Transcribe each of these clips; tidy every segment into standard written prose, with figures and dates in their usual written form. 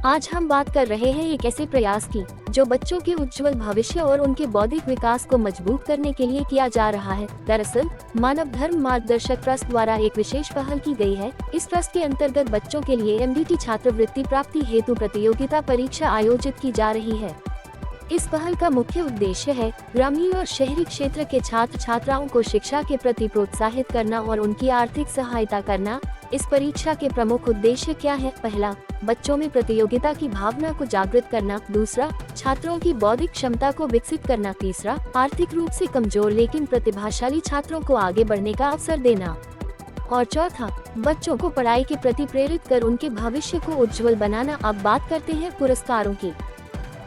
आज हम बात कर रहे हैं एक ऐसे प्रयास की जो बच्चों के उज्जवल भविष्य और उनके बौद्धिक विकास को मजबूत करने के लिए किया जा रहा है। दरअसल मानव धर्म मार्गदर्शक ट्रस्ट द्वारा एक विशेष पहल की गई है। इस ट्रस्ट के अंतर्गत बच्चों के लिए MDT छात्रवृत्ति प्राप्ति हेतु प्रतियोगिता परीक्षा आयोजित की जा रही है। इस पहल का मुख्य उद्देश्य है ग्रामीण और शहरी क्षेत्र के छात्र छात्राओं को शिक्षा के प्रति प्रोत्साहित करना और उनकी आर्थिक सहायता करना। इस परीक्षा के प्रमुख उद्देश्य क्या है? पहला, बच्चों में प्रतियोगिता की भावना को जागृत करना। दूसरा, छात्रों की बौद्धिक क्षमता को विकसित करना। तीसरा, आर्थिक रूप से कमजोर लेकिन प्रतिभाशाली छात्रों को आगे बढ़ने का अवसर देना। और चौथा, बच्चों को पढ़ाई के प्रति प्रेरित कर उनके भविष्य को उज्जवल बनाना। अब बात करते हैं पुरस्कारों की।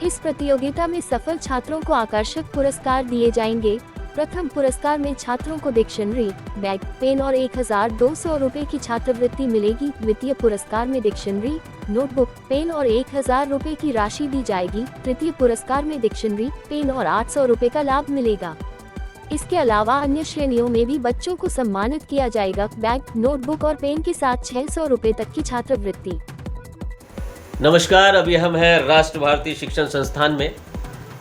इस प्रतियोगिता में सफल छात्रों को आकर्षक पुरस्कार दिए जाएंगे। प्रथम पुरस्कार में छात्रों को डिक्शनरी, बैग, पेन और 1200 रुपए की छात्रवृत्ति मिलेगी। द्वितीय पुरस्कार में डिक्शनरी, नोटबुक, पेन और 1000 रुपए की राशि दी जाएगी। तृतीय पुरस्कार में डिक्शनरी, पेन और 800 रुपए का लाभ मिलेगा। इसके अलावा अन्य श्रेणियों में भी बच्चों को सम्मानित किया जाएगा। बैग, नोटबुक और पेन के साथ 600 रुपए तक की छात्रवृत्ति। नमस्कार, अभी हम हैं राष्ट्र भारतीय शिक्षण संस्थान में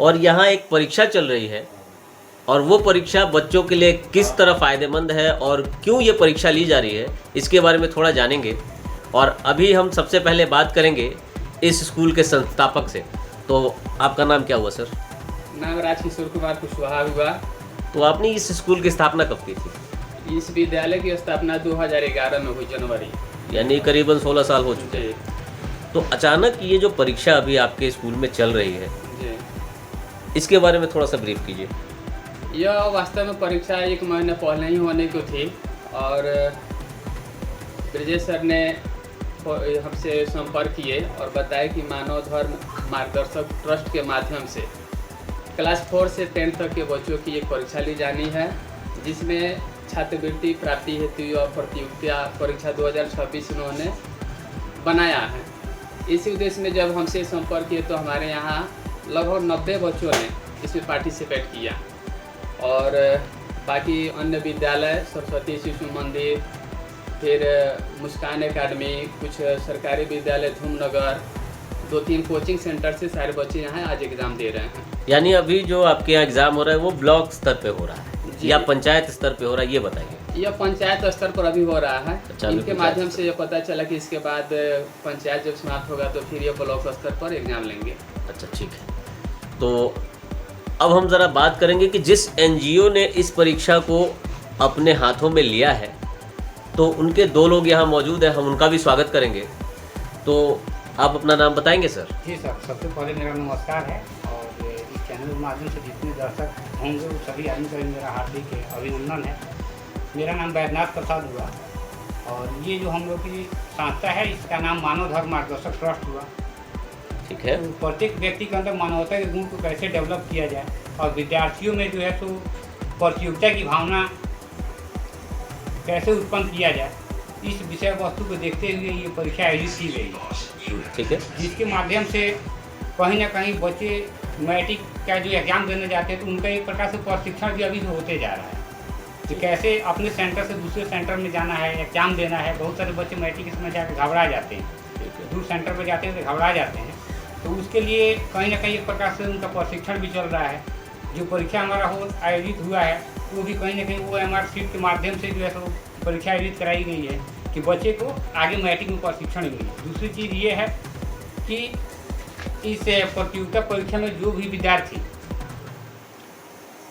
और यहाँ एक परीक्षा चल रही है और वो परीक्षा बच्चों के लिए किस तरह फ़ायदेमंद है और क्यों ये परीक्षा ली जा रही है, इसके बारे में थोड़ा जानेंगे। और अभी हम सबसे पहले बात करेंगे इस स्कूल के संस्थापक से। तो आपका नाम क्या हुआ सर? नाम राजकिशोर कुमार कुशवाहा हुआ। तो आपने इस स्कूल की स्थापना कब की थी? इस विद्यालय की स्थापना 2011 में हुई, जनवरी, यानी करीबन 16 साल हो चुके हैं। तो अचानक ये जो परीक्षा अभी आपके स्कूल में चल रही है जी, इसके बारे में थोड़ा सा ब्रीफ कीजिए। यह वास्तव में परीक्षा 1 महीने पहले ही होने को थी और ब्रजेश सर ने हमसे संपर्क किए और बताया कि मानव धर्म मार्गदर्शक ट्रस्ट के माध्यम से क्लास 4 से 10 तक के बच्चों की एक परीक्षा ली जानी है, जिसमें छात्रवृत्ति प्राप्ति हेतु यह प्रतियोगिता परीक्षा 2026 उन्होंने बनाया है। इसी उद्देश्य में जब हमसे संपर्क किए तो हमारे यहाँ लगभग 90 बच्चों ने इसमें पार्टिसिपेट किया और बाकी अन्य विद्यालय, सरस्वती शिशु मंदिर, फिर मुस्कान एकेडमी, कुछ सरकारी विद्यालय धूमनगर, 2-3 कोचिंग सेंटर से सारे बच्चे यहाँ आज एग्ज़ाम दे रहे हैं। यानी अभी जो आपके यहाँ एग्ज़ाम हो रहा है वो ब्लॉक स्तर पे हो रहा है या पंचायत स्तर पे हो रहा है, ये बताइए। यह पंचायत स्तर पर अभी हो रहा है। अच्छा, इनके माध्यम से ये पता चला कि इसके बाद पंचायत जब समाप्त होगा तो फिर ये ब्लॉक स्तर पर एग्जाम लेंगे। अच्छा, ठीक है। तो अब हम ज़रा बात करेंगे कि जिस NGO ने इस परीक्षा को अपने हाथों में लिया है तो उनके 2 लोग यहाँ मौजूद हैं, हम उनका भी स्वागत करेंगे। तो आप अपना नाम बताएंगे सर? जी सर, सबसे पहले मेरा नमस्कार है और इस चैनल के माध्यम से जितने दर्शक होंगे वो सभी आदमी का मेरा हार्दिक अभिनंदन है। मेरा नाम वैद्यनाथ प्रसाद हुआ और ये जो हम लोग की संस्था है इसका नाम मानव धर्म मार्गदर्शक ट्रस्ट हुआ। ठीक है। तो प्रत्येक व्यक्ति के अंदर मानवता के गुण को कैसे डेवलप किया जाए और विद्यार्थियों में जो है सो प्रतियोगिता की भावना कैसे उत्पन्न किया जाए, इस विषय वस्तु को देखते हुए ये परीक्षा आयोजित की गई है। ठीक है। जिसके माध्यम से कहीं ना कहीं बच्चे मैट्रिक का जो एग्ज़ाम देने जाते हैं तो उनका एक प्रकार से प्रशिक्षण भी अभी होते जा रहा है कि कैसे अपने सेंटर से दूसरे सेंटर में जाना है, एग्ज़ाम देना है। बहुत सारे बच्चे मैट्रिक के समय जाकर घबरा जाते हैं, दूर सेंटर पर जाते हैं तो घबरा जाते हैं। तो उसके लिए कहीं ना कहीं एक प्रकार से उनका प्रशिक्षण भी चल रहा है। जो परीक्षा हमारा आयोजित हुआ है वो भी कहीं ना कहीं वो MR सीट के माध्यम से जो है तो परीक्षा आयोजित कराई गई है कि बच्चे को आगे मैट्रिक में प्रशिक्षण मिले। दूसरी चीज़ ये है कि इस प्रतियोगिता परीक्षा में जो भी विद्यार्थी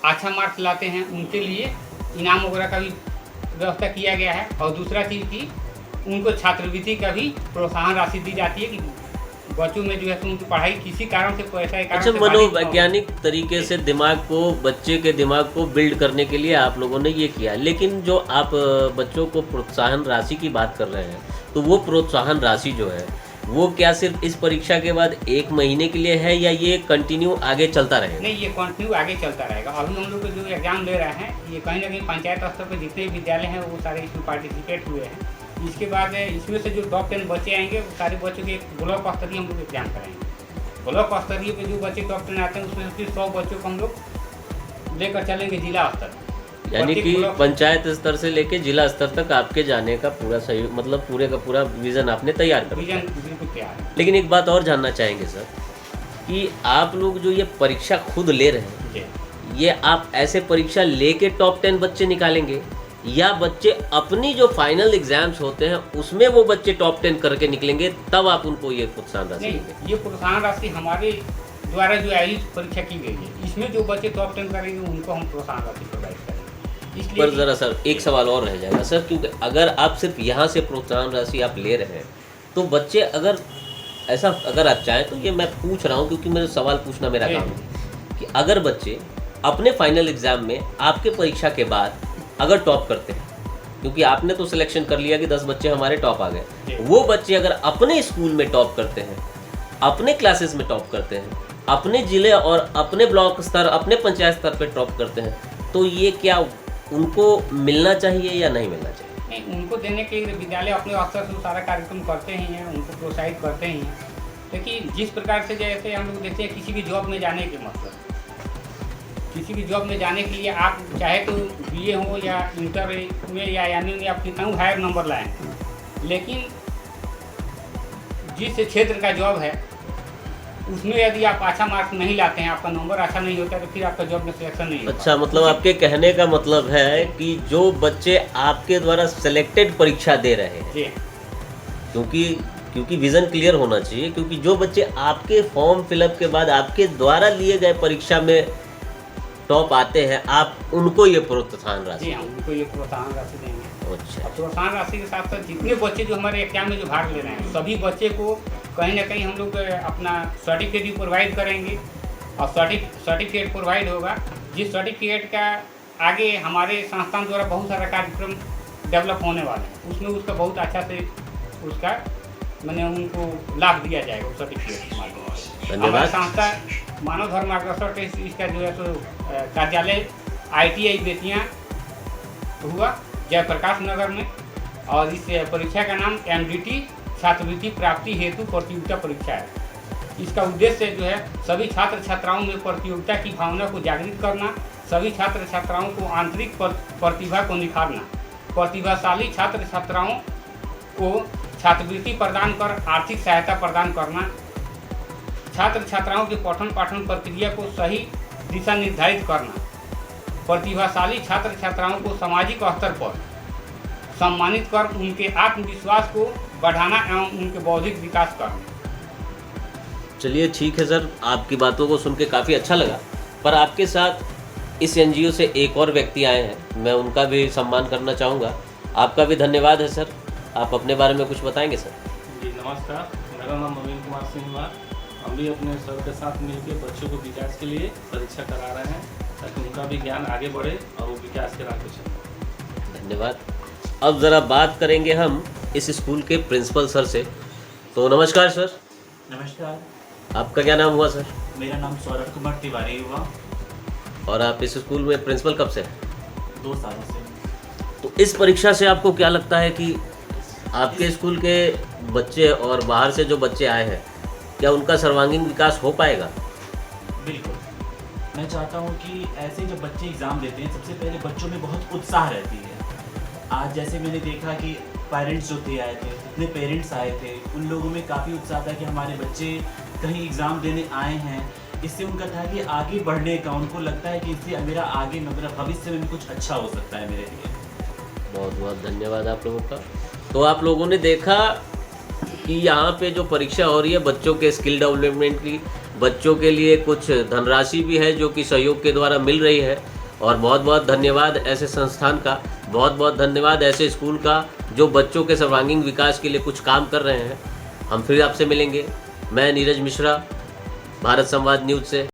अच्छा मार्क्स लाते हैं उनके लिए इनाम वगैरह का भी व्यवस्था किया गया है। और दूसरा चीज़ कि उनको छात्रवृत्ति का भी प्रोत्साहन राशि दी जाती है कि बच्चों में जो है उनकी पढ़ाई किसी कारण से पैसा एक अच्छा, मनोवैज्ञानिक तरीके से दिमाग को, बच्चे के दिमाग को बिल्ड करने के लिए आप लोगों ने ये किया। लेकिन जो आप बच्चों को प्रोत्साहन राशि की बात कर रहे हैं तो वो प्रोत्साहन राशि जो है वो क्या सिर्फ इस परीक्षा के बाद 1 महीने के लिए है या ये कंटिन्यू आगे चलता रहेगा? नहीं, ये कंटिन्यू आगे चलता रहेगा। अभी हम लोग जो एग्ज़ाम दे रहे हैं ये कहीं ना कहीं पंचायत स्तर पर जितने विद्यालय हैं वो सारे इसमें पार्टिसिपेट हुए हैं। इसके बाद इसमें से जो टॉप 10 बच्चे आएंगे वो सारे बच्चों के ब्लॉक स्तरीय हम लोग एग्जाम कराएंगे। ब्लॉक स्तरीय पे जो बच्चे टॉप 10 आते हैं उसमें फिर 100 बच्चों को हम लोग लेकर चलेंगे जिला स्तर। यानी प्रत्येक कि ब्लॉक- पंचायत स्तर से लेके जिला स्तर तक आपके जाने का पूरा सही मतलब पूरे का पूरा विजन आपने तैयार कर रखा है। विजन बिल्कुल तैयार है। लेकिन एक बात और जानना चाहेंगे सर कि आप लोग जो ये परीक्षा खुद ले रहे हैं, जी। ये आप ऐसे परीक्षा लेके टॉप 10 बच्चे निकालेंगे या बच्चे अपनी जो फाइनल एग्जाम्स होते हैं उसमें वो बच्चे टॉप 10 करके निकलेंगे, तब आप उनको ये प्रोत्साहन राशि देंगे? नहीं, ये प्रोत्साहन राशि हमारे द्वारा जो आयोजित परीक्षा की गई है, इसमें जो बच्चे टॉप 10 करेंगे उनको हम प्रोत्साहन राशि प्रोवाइड करेंगे। पर ज़रा सर एक सवाल और रह जाएगा सर, क्योंकि अगर आप सिर्फ यहाँ से प्रोत्साहन राशि आप ले रहे हैं तो बच्चे अगर ऐसा अगर आप चाहें तो ये मैं पूछ रहा हूँ क्योंकि मेरे सवाल पूछना मेरा काम है कि अगर बच्चे अपने फाइनल एग्ज़ाम में आपके परीक्षा के बाद अगर टॉप करते हैं, क्योंकि आपने तो सिलेक्शन कर लिया कि 10 बच्चे हमारे टॉप आ गए, वो बच्चे अगर अपने स्कूल में टॉप करते हैं, अपने क्लासेस में टॉप करते हैं, अपने ज़िले और अपने ब्लॉक स्तर अपने पंचायत स्तर पर टॉप करते हैं, तो ये क्या उनको मिलना चाहिए या नहीं मिलना चाहिए? नहीं, उनको देने के लिए विद्यालय अपने स्तर से सारा कार्यक्रम करते ही हैं, उनको प्रोत्साहित करते ही हैं। लेकिन जिस प्रकार से जैसे हम लोग देखते हैं किसी भी जॉब में जाने के मतलब किसी भी जॉब में जाने के लिए आप चाहे तो बीए हो या इंटर में या यानी में आप कितना हायर नंबर लाएं, लेकिन जिस क्षेत्र का जॉब है उसमें यदि आप अच्छा मार्क्स नहीं लाते हैं, आपका नंबर अच्छा नहीं होता है, तो फिर आपका जॉब में सिलेक्शन नहीं होता। अच्छा, मतलब आपके कहने का मतलब है कि जो बच्चे आपके द्वारा सिलेक्टेड परीक्षा दे रहे हैं, जी क्योंकि विजन क्लियर होना चाहिए, क्योंकि जो बच्चे आपके फॉर्म फिलअप के बाद आपके द्वारा लिए गए परीक्षा में टॉप आते हैं, आप उनको ये प्रोत्साहन राशि जी हाँ, उनको ये प्रोत्साहन राशि देंगे। अच्छा, और प्रोत्साहन राशि के साथ साथ जितने बच्चे जो हमारे एग्जाम में जो भाग ले रहे हैं, सभी बच्चे को कहीं ना कहीं हम लोग अपना सर्टिफिकेट भी प्रोवाइड करेंगे और सर्टिफिकेट प्रोवाइड होगा, जिस सर्टिफिकेट का आगे हमारे संस्थान द्वारा बहुत सारा कार्यक्रम डेवलप होने वाले हैं, उसमें उसका बहुत अच्छा से उसका मैंने उनको लाभ दिया जाएगा उस सर्टिफिकेट के माध्यम से। धन्यवाद। हमारी संस्था मानव धर्म मार्गदर्शक टेस्ट इसका जो है तो कार्यालय ITI बेतियाँ हुआ जयप्रकाश नगर में, और इस परीक्षा का नाम MDT छात्रवृत्ति प्राप्ति हेतु प्रतियोगिता परीक्षा है। इसका उद्देश्य जो है सभी छात्र छात्राओं में प्रतियोगिता की भावना को जागृत करना, सभी छात्र छात्राओं को आंतरिक प्रतिभा को निखारना, प्रतिभाशाली छात्र छात्राओं को छात्रवृत्ति प्रदान कर आर्थिक सहायता प्रदान करना, छात्र छात्राओं के पठन पाठन प्रक्रिया को सही दिशा निर्धारित करना, प्रतिभाशाली छात्र छात्राओं को सामाजिक स्तर पर सम्मानित कर उनके आत्मविश्वास को बढ़ाना एवं उनके बौद्धिक विकास करना। चलिए ठीक है सर, आपकी बातों को सुन के काफ़ी अच्छा लगा, पर आपके साथ इस NGO से एक और व्यक्ति आए हैं, मैं उनका भी सम्मान करना चाहूँगा। आपका भी धन्यवाद है सर, आप अपने बारे में कुछ बताएंगे सर? जी नमस्कार, मेरा नाम नवीन कुमार सिंह हुआ। हम भी अपने सर के साथ मिलकर बच्चों को विकास के लिए परीक्षा करा रहे हैं ताकि उनका भी ज्ञान आगे बढ़े और वो विकास के राह पे चले। धन्यवाद। अब ज़रा बात करेंगे हम इस स्कूल के प्रिंसिपल सर से। तो नमस्कार सर। नमस्कार, आपका क्या नाम हुआ सर? मेरा नाम सौरभ कुमार तिवारी हुआ और आप इस स्कूल में प्रिंसिपल कब से हैं? 2 सालों से। तो इस परीक्षा से आपको क्या लगता है कि आपके स्कूल के बच्चे और बाहर से जो बच्चे आए हैं, क्या उनका सर्वांगीण विकास हो पाएगा? बिल्कुल, मैं चाहता हूँ कि ऐसे जब बच्चे एग्ज़ाम देते हैं, सबसे पहले बच्चों में बहुत उत्साह रहती है। आज जैसे मैंने देखा कि पेरेंट्स जो थे आए थे, जितने पेरेंट्स आए थे, उन लोगों में काफ़ी उत्साह था कि हमारे बच्चे कहीं एग्ज़ाम देने आए हैं। इससे उनका था कि आगे बढ़ने का, उनको लगता है कि इससे मेरा आगे मेरा भविष्य में भी कुछ अच्छा हो सकता है मेरे लिए। बहुत बहुत धन्यवाद आप लोगों का। तो आप लोगों ने देखा कि यहाँ पे जो परीक्षा हो रही है बच्चों के स्किल डेवलपमेंट की, बच्चों के लिए कुछ धनराशि भी है जो कि सहयोग के द्वारा मिल रही है, और बहुत बहुत धन्यवाद ऐसे संस्थान का, बहुत बहुत धन्यवाद ऐसे स्कूल का जो बच्चों के सर्वांगीण विकास के लिए कुछ काम कर रहे हैं। हम फिर आपसे मिलेंगे। मैं नीरज मिश्रा, भारत संवाद न्यूज़ से।